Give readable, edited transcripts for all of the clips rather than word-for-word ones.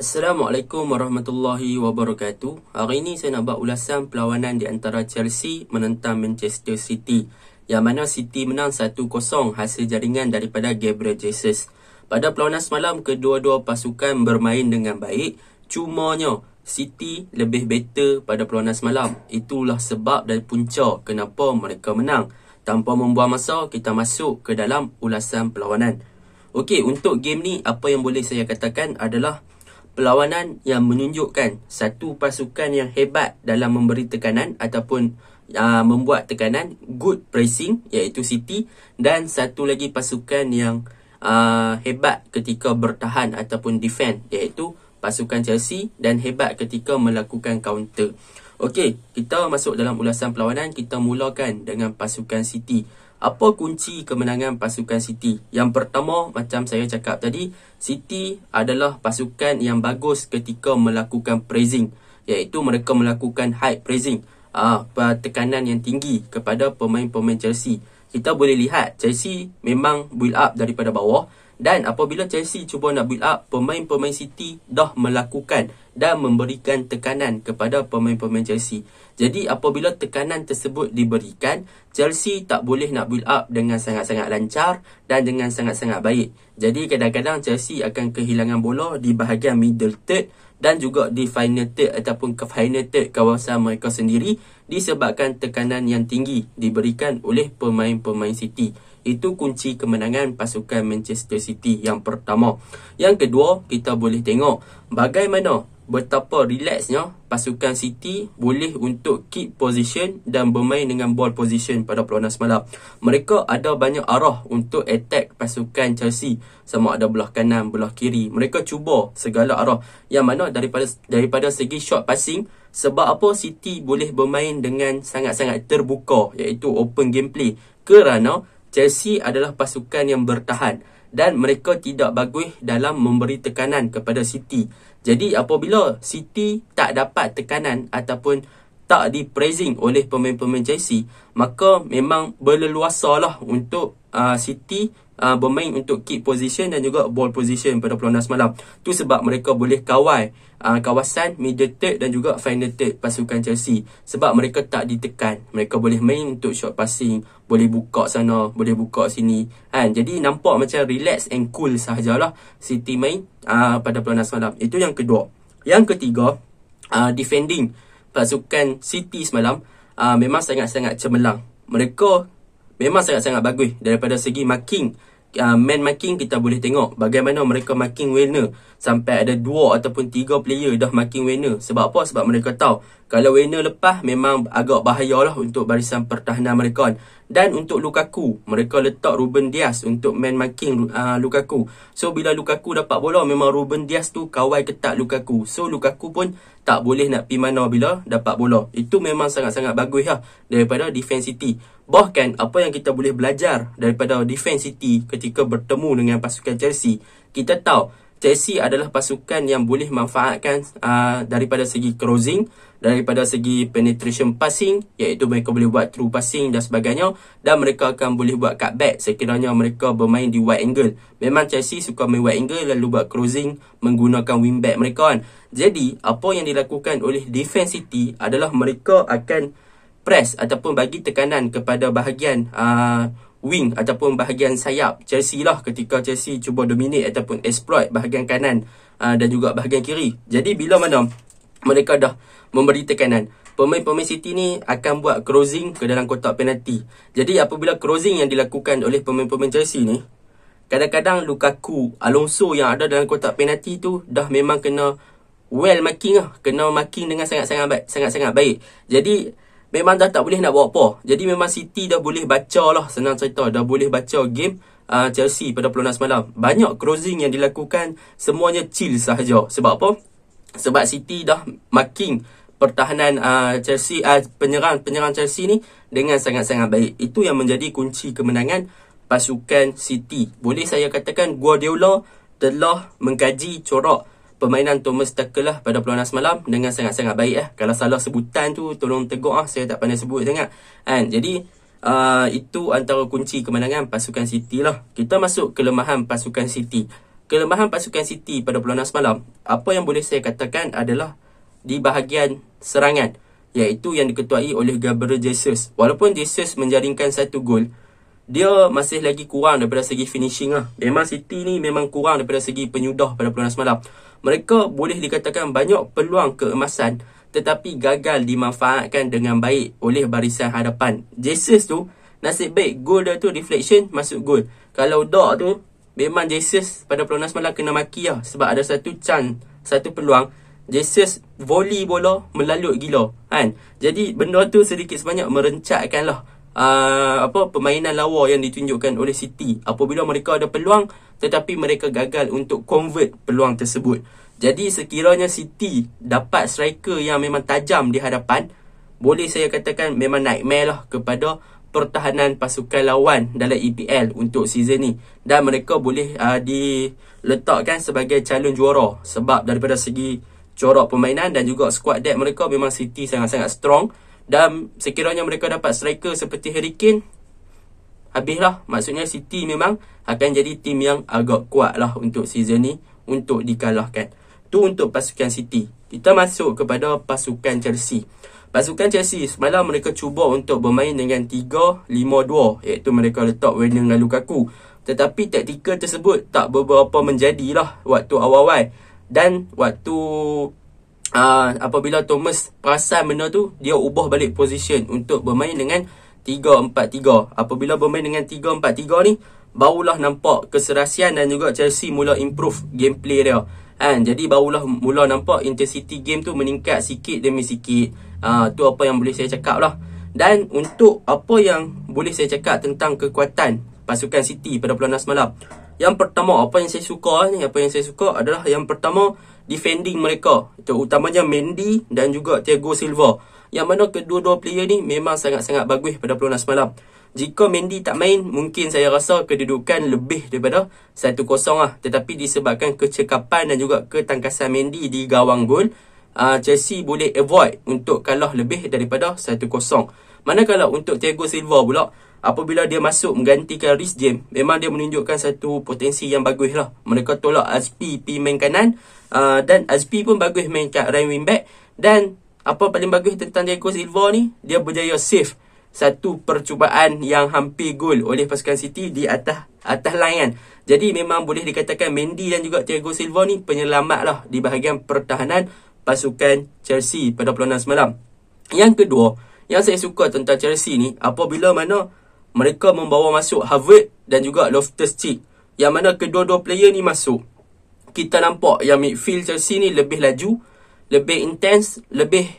Assalamualaikum warahmatullahi wabarakatuh. Hari ini saya nak buat ulasan perlawanan di antara Chelsea menentang Manchester City, yang mana City menang 1-0 hasil jaringan daripada Gabriel Jesus. Pada perlawanan semalam, kedua-dua pasukan bermain dengan baik. Cumanya City lebih better pada perlawanan semalam. Itulah sebab dan punca kenapa mereka menang. Tanpa membuang masa, kita masuk ke dalam ulasan perlawanan. Okey, untuk game ni apa yang boleh saya katakan adalah perlawanan yang menunjukkan satu pasukan yang hebat dalam memberi tekanan ataupun membuat tekanan, good pressing, iaitu City, dan satu lagi pasukan yang hebat ketika bertahan ataupun defend, iaitu pasukan Chelsea, dan hebat ketika melakukan counter. Okey, kita masuk dalam ulasan perlawanan. Kita mulakan dengan pasukan City. Apa kunci kemenangan pasukan City? Yang pertama, macam saya cakap tadi, City adalah pasukan yang bagus ketika melakukan pressing, iaitu mereka melakukan high pressing, tekanan yang tinggi kepada pemain-pemain Chelsea. Kita boleh lihat Chelsea memang build up daripada bawah, dan apabila Chelsea cuba nak build up, pemain-pemain City dah melakukan dan memberikan tekanan kepada pemain-pemain Chelsea. Jadi apabila tekanan tersebut diberikan, Chelsea tak boleh nak build up dengan sangat-sangat lancar dan dengan sangat-sangat baik. Jadi kadang-kadang Chelsea akan kehilangan bola di bahagian middle third dan juga di final third ataupun ke final third kawasan mereka sendiri, disebabkan tekanan yang tinggi diberikan oleh pemain-pemain City. Itu kunci kemenangan pasukan Manchester City yang pertama. Yang kedua, kita boleh tengok bagaimana betapa relaxnya pasukan City boleh untuk keep position dan bermain dengan ball position pada perlawanan semalam. Mereka ada banyak arah untuk attack pasukan Chelsea, sama ada belah kanan, belah kiri. Mereka cuba segala arah, yang mana daripada segi short passing. Sebab apa City boleh bermain dengan sangat-sangat terbuka, iaitu open gameplay? Kerana Chelsea adalah pasukan yang bertahan dan mereka tidak bagus dalam memberi tekanan kepada City. Jadi apabila City tak dapat tekanan ataupun tak di-pressing oleh pemain-pemain Chelsea, maka memang berleluasalah untuk City bermain untuk keep position dan juga ball position pada perlawanan semalam. Tu sebab mereka boleh kawal kawasan middle third dan juga final third pasukan Chelsea, sebab mereka tak ditekan. Mereka boleh main untuk short passing, boleh buka sana, boleh buka sini, kan? Jadi nampak macam relax and cool sahajalah City main pada perlawanan semalam. Itu yang kedua. Yang ketiga, defending pasukan City semalam memang sangat-sangat cemerlang. Mereka memang sangat-sangat bagus daripada segi marking. Man marking, kita boleh tengok bagaimana mereka marking Werner. Sampai ada 2 ataupun 3 player dah marking Werner. Sebab apa? Sebab mereka tahu kalau Werner lepas, memang agak bahayalah untuk barisan pertahanan mereka. Dan untuk Lukaku, mereka letak Ruben Dias untuk man marking Lukaku. So bila Lukaku dapat bola, memang Ruben Dias tu kawal ketat Lukaku. So Lukaku pun tak boleh nak pergi mana bila dapat bola. Itu memang sangat-sangat bagus lah daripada defense City. Bahkan apa yang kita boleh belajar daripada defense City ketika bertemu dengan pasukan Chelsea, kita tahu Chelsea adalah pasukan yang boleh manfaatkan daripada segi crossing, daripada segi penetration passing, iaitu mereka boleh buat through passing dan sebagainya, dan mereka akan boleh buat cutback sekiranya mereka bermain di wide angle. Memang Chelsea suka main wide angle lalu buat crossing menggunakan wingback mereka, kan. Jadi apa yang dilakukan oleh defense City adalah mereka akan press ataupun bagi tekanan kepada bahagian wing ataupun bahagian sayap Chelsea lah, ketika Chelsea cuba dominate ataupun exploit bahagian kanan dan juga bahagian kiri. Jadi bila mana mereka dah memberi tekanan, pemain-pemain City ni akan buat crossing ke dalam kotak penalti. Jadi apabila crossing yang dilakukan oleh pemain-pemain Chelsea ni, kadang-kadang Lukaku, Alonso yang ada dalam kotak penalti tu dah memang kena well marking lah, kena marking dengan sangat-sangat baik. Jadi memang dah tak boleh nak buat apa. Jadi memang City dah boleh baca lah, senang cerita, dah boleh baca game Chelsea pada perlawanan semalam. Banyak crossing yang dilakukan, semuanya chill sahaja. Sebab apa? Sebab City dah marking pertahanan Chelsea, penyerang Chelsea ni dengan sangat-sangat baik. Itu yang menjadi kunci kemenangan pasukan City. Boleh saya katakan Guardiola telah mengkaji corak permainan Thomas Tuchel lah pada perlawanan semalam dengan sangat-sangat baik. Kalau salah sebutan tu tolong tegur, saya tak pandai sebut sangat, kan. Jadi itu antara kunci kemenangan pasukan City lah. Kita masuk kelemahan pasukan City. kelemahan pasukan City pada perlawanan semalam, apa yang boleh saya katakan adalah di bahagian serangan, iaitu yang diketuai oleh Gabriel Jesus. Walaupun Jesus menjaringkan satu gol, dia masih lagi kurang daripada segi finishing lah. Memang City ni memang kurang daripada segi penyudah pada perlawanan semalam. Mereka boleh dikatakan banyak peluang keemasan, tetapi gagal dimanfaatkan dengan baik oleh barisan hadapan. Jesus tu, nasib baik gol dia tu deflection, masuk gol. Kalau tak tu, memang Jesus pada perlawanan semalam kena maki lah. Sebab ada satu chance, satu peluang, Jesus volley bola melalut gila kan. Jadi benda tu sedikit sebanyak merencatkan lah permainan lawa yang ditunjukkan oleh City apabila mereka ada peluang tetapi mereka gagal untuk convert peluang tersebut. Jadi sekiranya City dapat striker yang memang tajam di hadapan, boleh saya katakan memang nightmare lah kepada pertahanan pasukan lawan dalam EPL untuk season ni, dan mereka boleh diletakkan sebagai calon juara sebab daripada segi corak permainan dan juga squad depth mereka memang City sangat-sangat strong. Dan sekiranya mereka dapat striker seperti Harry Kane, habislah. Maksudnya City memang akan jadi tim yang agak kuat lah untuk season ni untuk dikalahkan. Tu untuk pasukan City. Kita masuk kepada pasukan Chelsea. Pasukan Chelsea semalam mereka cuba untuk bermain dengan 3-5-2, iaitu mereka letak Werner dan Lukaku. Tetapi taktikal tersebut tak beberapa menjadilah waktu awal-awal. Dan waktu apabila Thomas perasan benda tu, dia ubah balik position untuk bermain dengan 3-4-3. Apabila bermain dengan 3-4-3 ni, barulah nampak keserasian dan juga Chelsea mula improve gameplay dia. Jadi barulah mula nampak intensity game tu meningkat sikit demi sikit. Tu apa yang boleh saya cakap lah. Dan untuk apa yang boleh saya cakap tentang kekuatan pasukan City pada perlawanan semalam, yang pertama, apa yang saya suka adalah yang pertama, defending mereka, terutamanya Mendy dan juga Thiago Silva, yang mana kedua-dua player ni memang sangat-sangat bagus pada perlawanan semalam. Jika Mendy tak main, mungkin saya rasa kedudukan lebih daripada 1-0 lah. Tetapi disebabkan kecekapan dan juga ketangkasan Mendy di gawang gol, Chelsea boleh avoid untuk kalah lebih daripada 1-0. Manakala untuk Thiago Silva pula, apabila dia masuk menggantikan Reece James, memang dia menunjukkan satu potensi yang bagus lah. Mereka tolak Azpi pergi main kanan, dan Azpi pun bagus main kat right wing back. Dan apa paling bagus tentang Thiago Silva ni, dia berjaya save satu percubaan yang hampir gol oleh pasukan City di atas line kan. Jadi memang boleh dikatakan Mendy dan juga Thiago Silva ni penyelamat lah di bahagian pertahanan pasukan Chelsea pada perlawanan semalam. Yang kedua, yang saya suka tentang Chelsea ni, apabila mana mereka membawa masuk Havertz dan juga Loftus-Cheek, yang mana kedua-dua player ni masuk, kita nampak yang midfield Chelsea ni lebih laju, lebih intens, lebih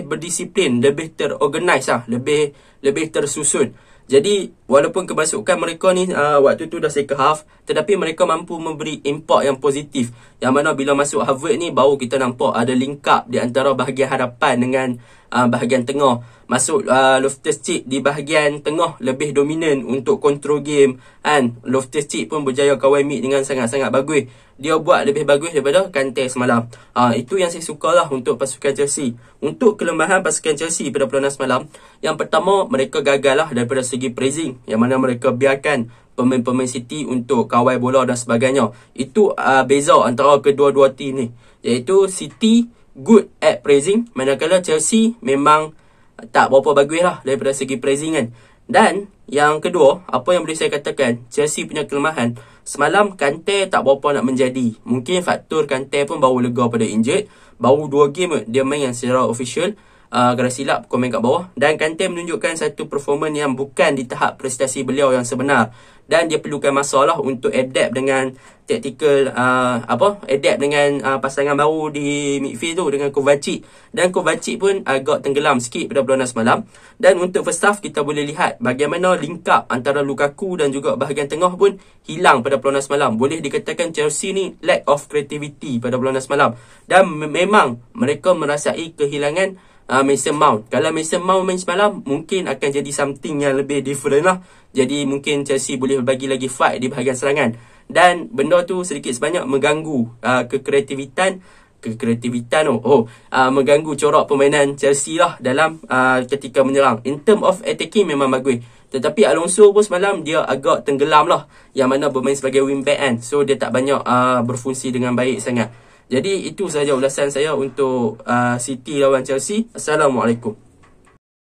berdisiplin, lebih terorganize lah, lebih tersusun. Jadi walaupun kemasukan mereka ni waktu tu dah second half, tetapi mereka mampu memberi impact yang positif. Yang mana bila masuk Havertz ni, baru kita nampak ada link up di antara bahagian hadapan dengan bahagian tengah. Masuk Loftus-Cheek di bahagian tengah lebih dominan untuk control game, and Loftus-Cheek pun berjaya kawal mid dengan sangat-sangat bagus. Dia buat lebih bagus daripada Kante semalam. Itu yang saya sukalah untuk pasukan Chelsea. Untuk kelemahan pasukan Chelsea pada perlawanan semalam, yang pertama, mereka gagal lah daripada segi pressing, yang mana mereka biarkan pemain-pemain City untuk kawal bola dan sebagainya. Itu beza antara kedua-dua tim ni, iaitu City good at pressing, manakala Chelsea memang tak berapa bagus lah daripada segi pressing kan. Dan yang kedua, apa yang boleh saya katakan, Chelsea punya kelemahan semalam, Kante tak berapa nak menjadi. Mungkin faktor Kante pun baru lega pada injured, baru 2 game dia main yang secara official. Kalau silap, komen kat bawah. Dan Kante menunjukkan satu performance yang bukan di tahap prestasi beliau yang sebenar. Dan dia perlukan masa lah untuk adapt dengan tactical, adapt dengan pasangan baru di midfield tu dengan Kovacic. Dan Kovacic pun agak tenggelam sikit pada perlawanan semalam. Dan untuk first half, kita boleh lihat bagaimana link up antara Lukaku dan juga bahagian tengah pun hilang pada perlawanan semalam. Boleh dikatakan Chelsea ni lack of creativity pada perlawanan semalam. Dan memang mereka merasai kehilangan Mason Mount. Kalau Mason Mount main semalam, mungkin akan jadi something yang lebih different lah. Jadi mungkin Chelsea boleh bagi lagi fight di bahagian serangan. Dan benda tu sedikit sebanyak mengganggu kekreativitan kekreativitan mengganggu corak permainan Chelsea lah dalam ketika menyerang. In term of attacking memang bagus, tetapi Alonso pun semalam dia agak tenggelam lah, yang mana bermain sebagai wingback kan. So dia tak banyak berfungsi dengan baik sangat. Jadi itu sahaja ulasan saya untuk City lawan Chelsea. Assalamualaikum.